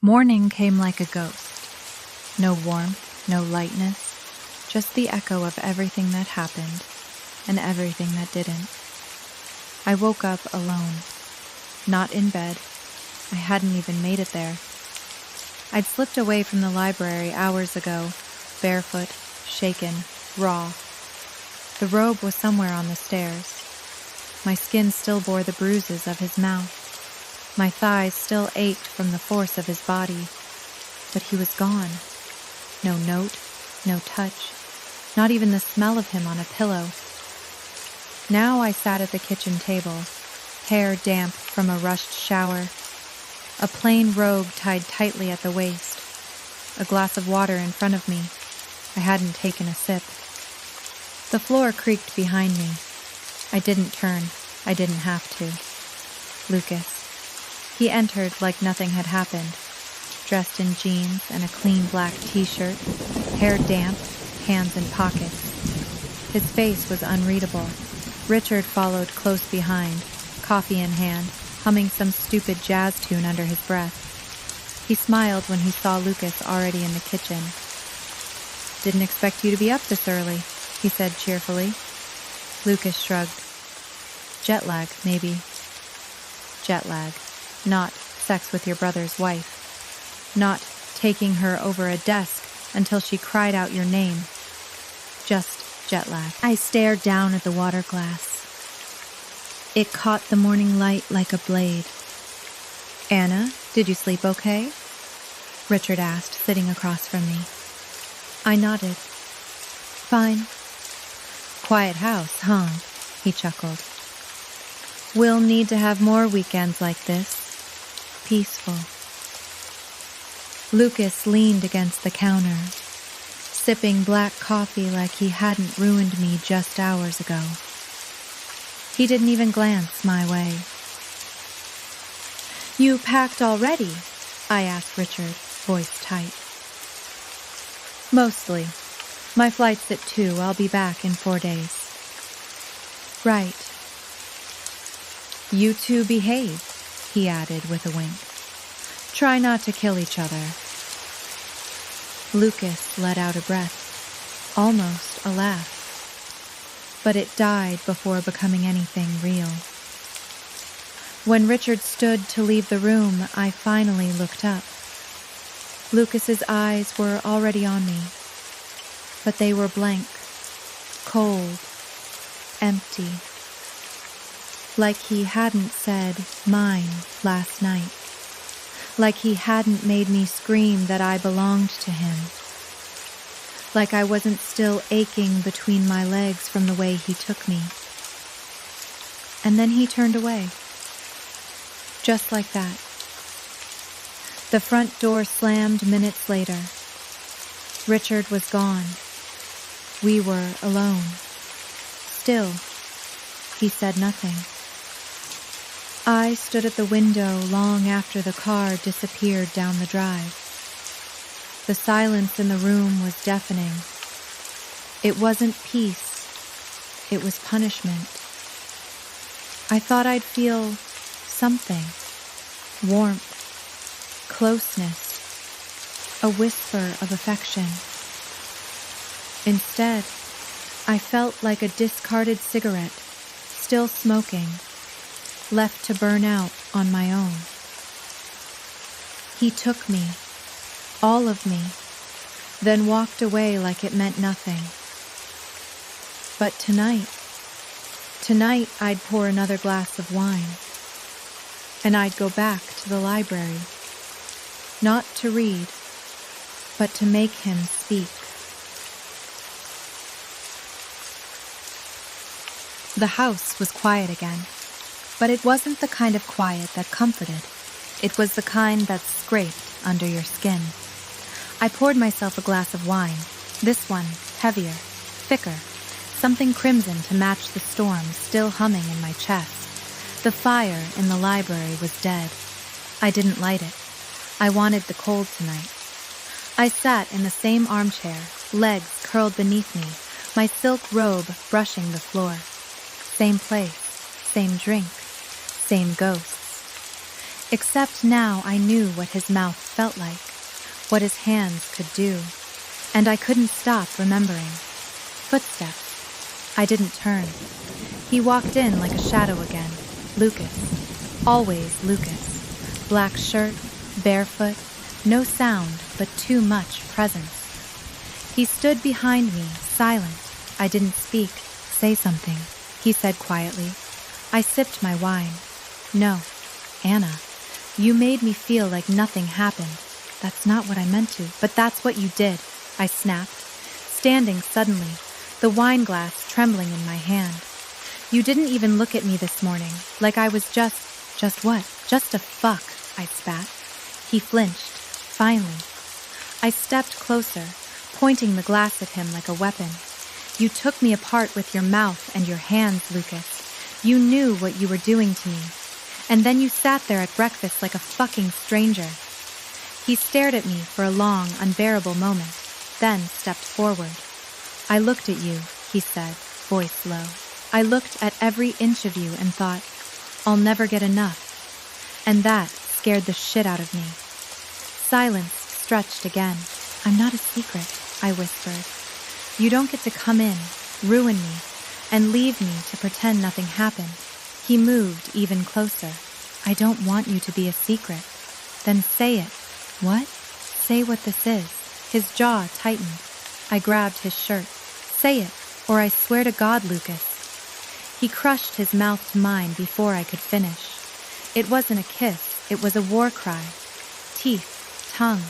Morning came like a ghost. No warmth, no lightness, just the echo of everything that happened and everything that didn't. I woke up alone, not in bed. I hadn't even made it there. I'd slipped away from the library hours ago, barefoot, shaken, raw. The robe was somewhere on the stairs. My skin still bore the bruises of his mouth. My thighs still ached from the force of his body. But he was gone. No note, no touch, not even the smell of him on a pillow. Now I sat at the kitchen table, hair damp from a rushed shower, a plain robe tied tightly at the waist, a glass of water in front of me. I hadn't taken a sip. The floor creaked behind me. I didn't turn. I didn't have to. Lucas. He entered like nothing had happened, dressed in jeans and a clean black t-shirt, hair damp, hands in pockets. His face was unreadable. Richard followed close behind, coffee in hand, humming some stupid jazz tune under his breath. He smiled when he saw Lucas already in the kitchen. "Didn't expect you to be up this early," he said cheerfully. Lucas shrugged. "Jet lag, maybe." Jet lag. Not sex with your brother's wife. Not taking her over a desk until she cried out your name. Just jet lag. I stared down at the water glass. It caught the morning light like a blade. "Anna, did you sleep okay?" Richard asked, sitting across from me. I nodded. "Fine." "Quiet house, huh?" he chuckled. "We'll need to have more weekends like this. Peaceful." Lucas leaned against the counter, sipping black coffee like he hadn't ruined me just hours ago. He didn't even glance my way. "You packed already?" I asked Richard, voice tight. "Mostly. My flight's at 2. I'll be back in 4 days." "Right. You two behave," he added with a wink. "Try not to kill each other." Lucas let out a breath, almost a laugh. But it died before becoming anything real. When Richard stood to leave the room, I finally looked up. Lucas's eyes were already on me, but they were blank, cold, empty. Like he hadn't said mine last night. Like he hadn't made me scream that I belonged to him. Like I wasn't still aching between my legs from the way he took me. And then he turned away. Just like that. The front door slammed minutes later. Richard was gone. We were alone. Still, he said nothing. I stood at the window long after the car disappeared down the drive. The silence in the room was deafening. It wasn't peace. It was punishment. I thought I'd feel something. Warmth. Closeness. A whisper of affection. Instead, I felt like a discarded cigarette, still smoking, left to burn out on my own. He took me, all of me, then walked away like it meant nothing. But tonight I'd pour another glass of wine, and I'd go back to the library, not to read, but to make him speak. The house was quiet again. But it wasn't the kind of quiet that comforted. It was the kind that scraped under your skin. I poured myself a glass of wine, this one heavier, thicker, something crimson to match the storm still humming in my chest. The fire in the library was dead. I didn't light it. I wanted the cold tonight. I sat in the same armchair, legs curled beneath me, my silk robe brushing the floor. Same place, same drink. Same ghosts. Except now I knew what his mouth felt like, what his hands could do, and I couldn't stop remembering. Footsteps. I didn't turn. He walked in like a shadow again. Lucas. Always Lucas. Black shirt, barefoot, no sound, but too much presence. He stood behind me, silent. I didn't speak. Say something, he said quietly. I sipped my wine. No, Anna, you made me feel like nothing happened. That's not what I meant to, but that's what you did, I snapped, standing suddenly, the wine glass trembling in my hand. You didn't even look at me this morning, like I was just what? Just a fuck, I spat. He flinched, finally. I stepped closer, pointing the glass at him like a weapon. You took me apart with your mouth and your hands, Lucas. You knew what you were doing to me. And then you sat there at breakfast like a fucking stranger. He stared at me for a long, unbearable moment, then stepped forward. I looked at you, he said, voice low. I looked at every inch of you and thought, I'll never get enough. And that scared the shit out of me. Silence stretched again. I'm not a secret, I whispered. You don't get to come in, ruin me, and leave me to pretend nothing happened. He moved even closer. I don't want you to be a secret. Then say it. What? Say what this is. His jaw tightened. I grabbed his shirt. Say it, or I swear to God, Lucas. He crushed his mouth to mine before I could finish. It wasn't a kiss, it was a war cry. Teeth, tongue,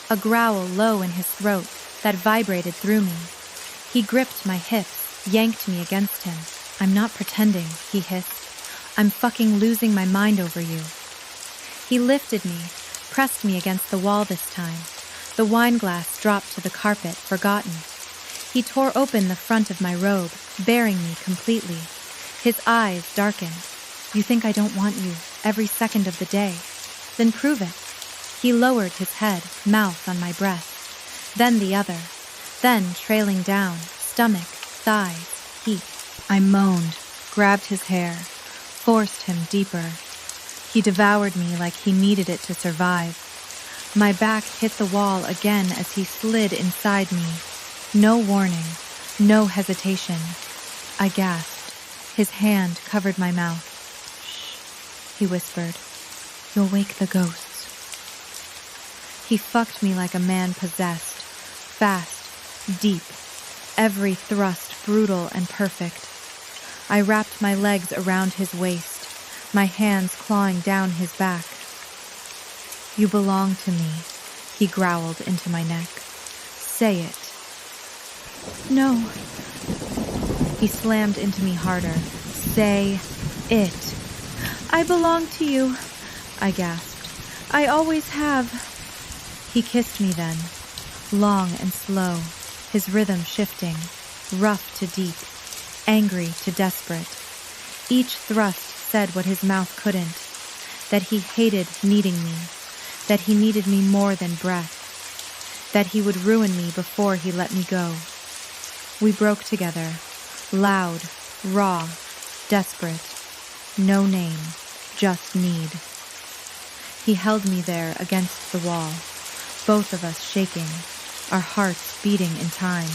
a growl low in his throat that vibrated through me. He gripped my hips, yanked me against him. I'm not pretending, he hissed. I'm fucking losing my mind over you. He lifted me, pressed me against the wall this time. The wine glass dropped to the carpet, forgotten. He tore open the front of my robe, baring me completely. His eyes darkened. You think I don't want you every second of the day? Then prove it. He lowered his head, mouth on my breast, then the other, then trailing down, stomach, thighs, heat. I moaned, grabbed his hair, forced him deeper. He devoured me like he needed it to survive. My back hit the wall again as he slid inside me. No warning, no hesitation. I gasped. His hand covered my mouth. Shh, he whispered. You'll wake the ghosts. He fucked me like a man possessed. Fast, deep, every thrust brutal and perfect. I wrapped my legs around his waist, my hands clawing down his back. You belong to me, he growled into my neck. Say it. No. He slammed into me harder. Say it. I belong to you, I gasped. I always have. He kissed me then, long and slow, his rhythm shifting, rough to deep, angry to desperate. Each thrust said what his mouth couldn't, that he hated needing me, that he needed me more than breath, that he would ruin me before he let me go. We broke together, loud, raw, desperate, no name, just need. He held me there against the wall, both of us shaking, our hearts beating in time.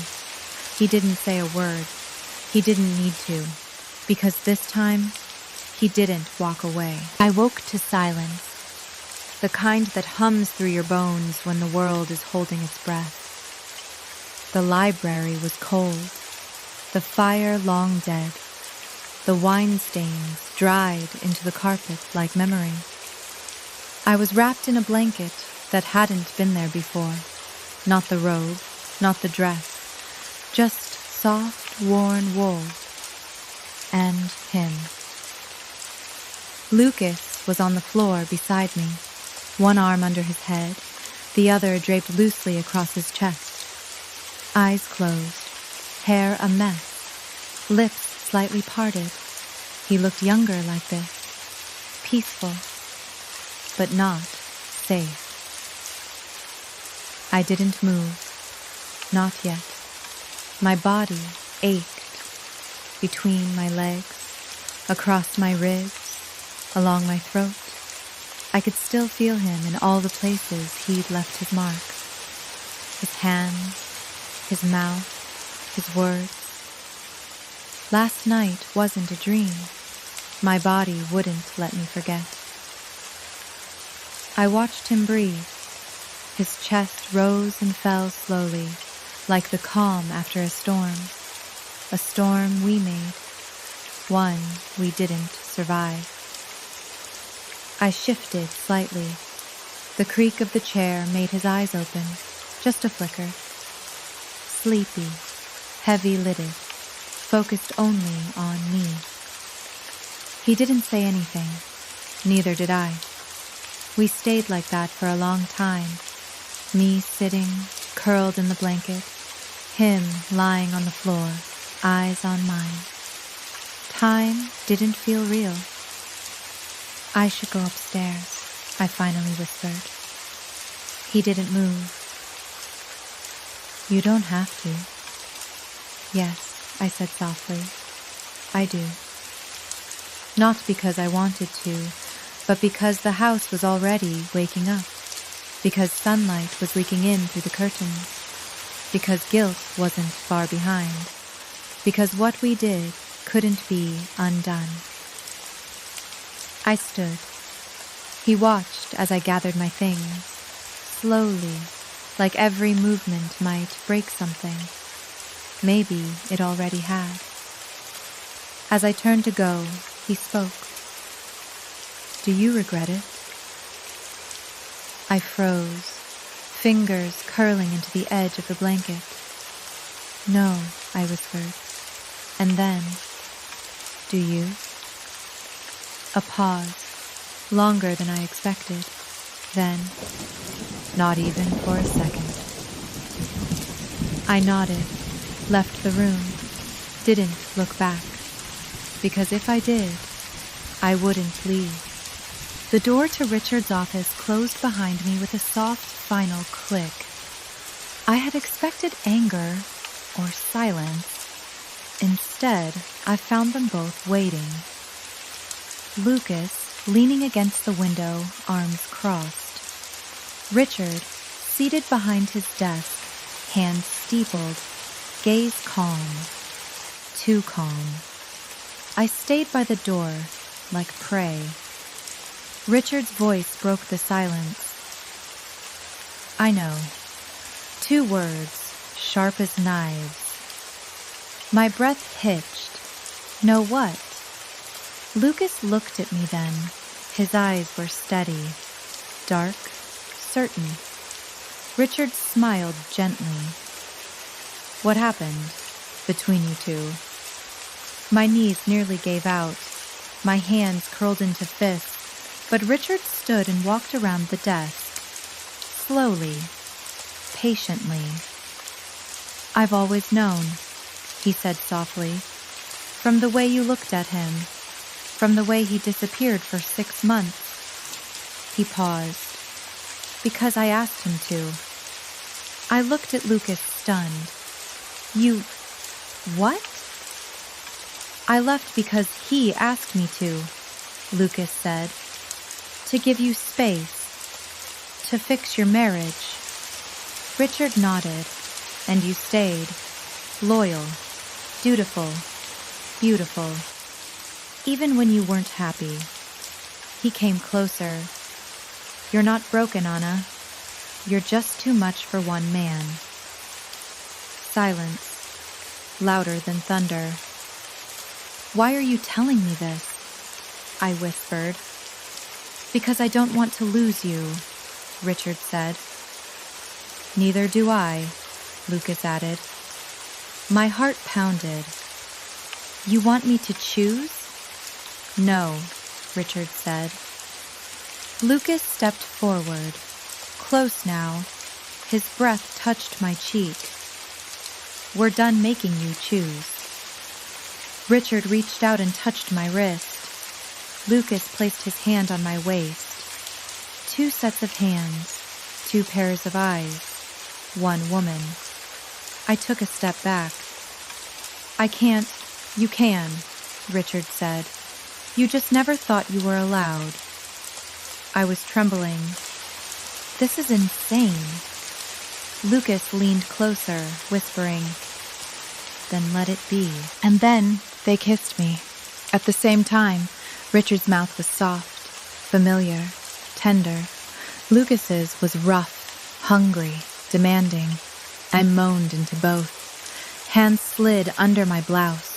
He didn't say a word. He didn't need to, because this time, he didn't walk away. I woke to silence, the kind that hums through your bones when the world is holding its breath. The library was cold, the fire long dead, the wine stains dried into the carpet like memory. I was wrapped in a blanket that hadn't been there before. Not the robe, not the dress, just soft, worn wool. And him. Lucas was on the floor beside me, one arm under his head, the other draped loosely across his chest. Eyes closed, hair a mess, lips slightly parted. He looked younger like this, peaceful, but not safe. I didn't move, not yet. My body ached between my legs, across my ribs, along my throat. I could still feel him in all the places he'd left his mark. His hands, his mouth, his words. Last night wasn't a dream. My body wouldn't let me forget. I watched him breathe. His chest rose and fell slowly, like the calm after a storm we made, one we didn't survive. I shifted slightly. The creak of the chair made his eyes open, just a flicker. Sleepy, heavy-lidded, focused only on me. He didn't say anything, neither did I. We stayed like that for a long time, me sitting, curled in the blanket, him lying on the floor, eyes on mine. Time didn't feel real. I should go upstairs, I finally whispered. He didn't move. You don't have to. Yes, I said softly. I do. Not because I wanted to, but because the house was already waking up, because sunlight was leaking in through the curtains, because guilt wasn't far behind, because what we did couldn't be undone. I stood. He watched as I gathered my things, slowly, like every movement might break something. Maybe it already had. As I turned to go, he spoke. Do you regret it? I froze, fingers curling into the edge of the blanket. No, I whispered. And then, do you? A pause, longer than I expected. Then, not even for a second. I nodded, left the room, didn't look back. Because if I did, I wouldn't leave. The door to Richard's office closed behind me with a soft, final click. I had expected anger or silence. Instead, I found them both waiting. Lucas, leaning against the window, arms crossed. Richard, seated behind his desk, hands steepled, gaze calm. Too calm. I stayed by the door, like prey. Richard's voice broke the silence. I know. 2 words, sharp as knives. My breath hitched. Know what? Lucas looked at me then. His eyes were steady, dark, certain. Richard smiled gently. What happened between you two? My knees nearly gave out. My hands curled into fists. But Richard stood and walked around the desk, slowly, patiently. I've always known, he said softly, from the way you looked at him, from the way he disappeared for 6 months. He paused, because I asked him to. I looked at Lucas stunned. You, what? I left because he asked me to, Lucas said. To give you space, to fix your marriage. Richard nodded, and you stayed, loyal, dutiful, beautiful, even when you weren't happy. He came closer. You're not broken, Anna. You're just too much for one man. Silence, louder than thunder. Why are you telling me this? I whispered. Because I don't want to lose you, Richard said. Neither do I, Lucas added. My heart pounded. You want me to choose? No, Richard said. Lucas stepped forward, close now. His breath touched my cheek. We're done making you choose. Richard reached out and touched my wrist. Lucas placed his hand on my waist. 2 sets of hands, 2 pairs of eyes, 1 woman. I took a step back. I can't. You can, Richard said. You just never thought you were allowed. I was trembling. This is insane. Lucas leaned closer, whispering, "Then let it be." And then they kissed me. At the same time, Richard's mouth was soft, familiar, tender. Lucas's was rough, hungry, demanding. I moaned into both. Hands slid under my blouse.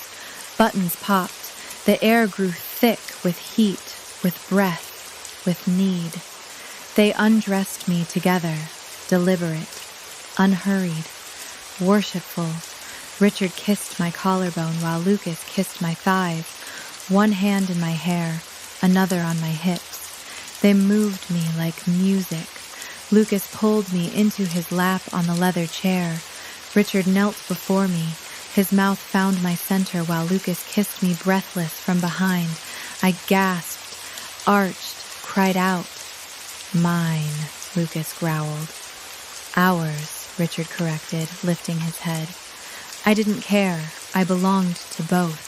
Buttons popped. The air grew thick with heat, with breath, with need. They undressed me together, deliberate, unhurried, worshipful. Richard kissed my collarbone while Lucas kissed my thighs, one hand in my hair, another on my hips. They moved me like music. Lucas pulled me into his lap on the leather chair. Richard knelt before me. His mouth found my center while Lucas kissed me breathless from behind. I gasped, arched, cried out. "Mine," Lucas growled. "Ours," Richard corrected, lifting his head. I didn't care. I belonged to both.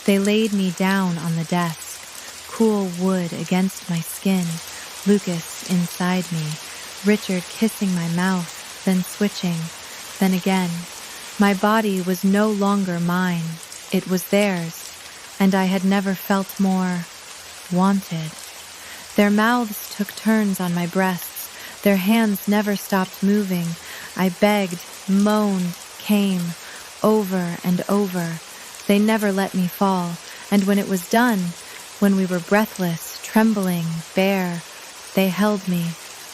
They laid me down on the desk, cool wood against my skin, Lucas inside me, Richard kissing my mouth, then switching, then again. My body was no longer mine. It was theirs, and I had never felt more wanted. Their mouths took turns on my breasts. Their hands never stopped moving. I begged, moaned, came, over and over. They never let me fall, and when it was done, when we were breathless, trembling, bare, they held me,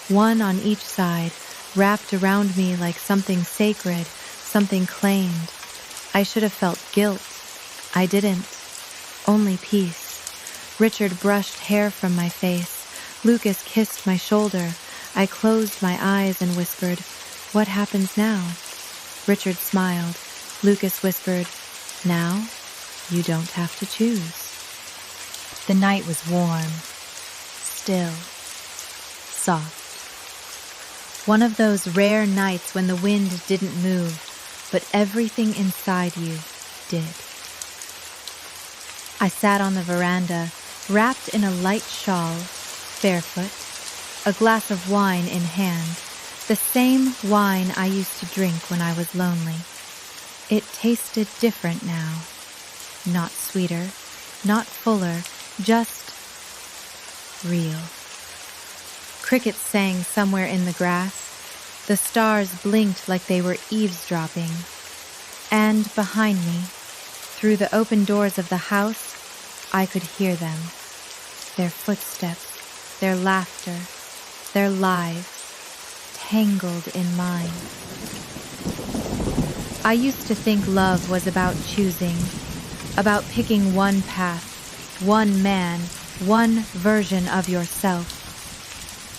one on each side, wrapped around me like something sacred, something claimed. I should have felt guilt. I didn't. Only peace. Richard brushed hair from my face. Lucas kissed my shoulder. I closed my eyes and whispered, "What happens now?" Richard smiled. Lucas whispered, "Now, you don't have to choose." The night was warm, still, soft. One of those rare nights when the wind didn't move, but everything inside you did. I sat on the veranda, wrapped in a light shawl, barefoot, a glass of wine in hand, the same wine I used to drink when I was lonely. It tasted different now. Not sweeter, not fuller, just real. Crickets sang somewhere in the grass. The stars blinked like they were eavesdropping. And behind me, through the open doors of the house, I could hear them. Their footsteps, their laughter, their lives, tangled in mine. I used to think love was about choosing, about picking one path, one man, one version of yourself.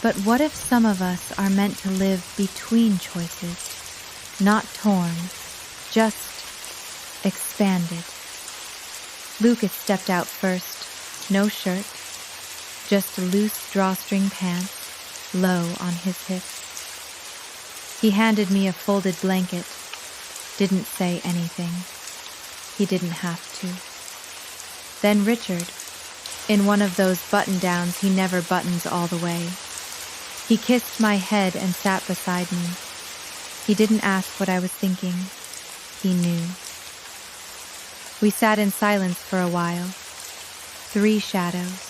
But what if some of us are meant to live between choices, not torn, just expanded? Lucas stepped out first, no shirt, just loose drawstring pants, low on his hips. He handed me a folded blanket, didn't say anything. He didn't have to. Then Richard, in one of those button-downs he never buttons all the way. He kissed my head and sat beside me. He didn't ask what I was thinking. He knew. We sat in silence for a while. 3 shadows,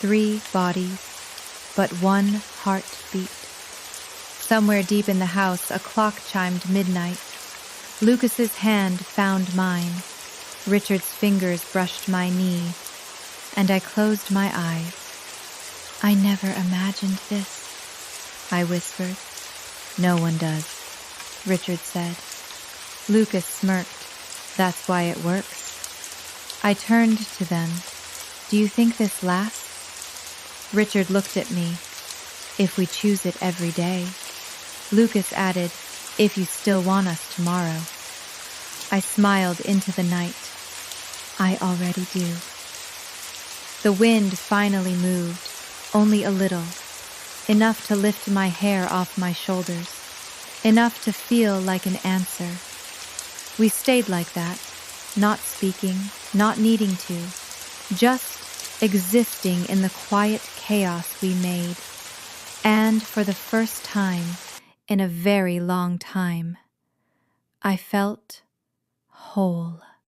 3 bodies, but one heartbeat. Somewhere deep in the house, a clock chimed midnight. Lucas's hand found mine. Richard's fingers brushed my knee, and I closed my eyes. "I never imagined this," I whispered. "No one does," Richard said. Lucas smirked. "That's why it works." I turned to them. "Do you think this lasts?" Richard looked at me. "If we choose it every day." Lucas added, "If you still want us tomorrow." I smiled into the night. I already do. The wind finally moved, only a little, enough to lift my hair off my shoulders, enough to feel like an answer. We stayed like that, not speaking, not needing to, just existing in the quiet chaos we made, and for the first time in a very long time, I felt whole.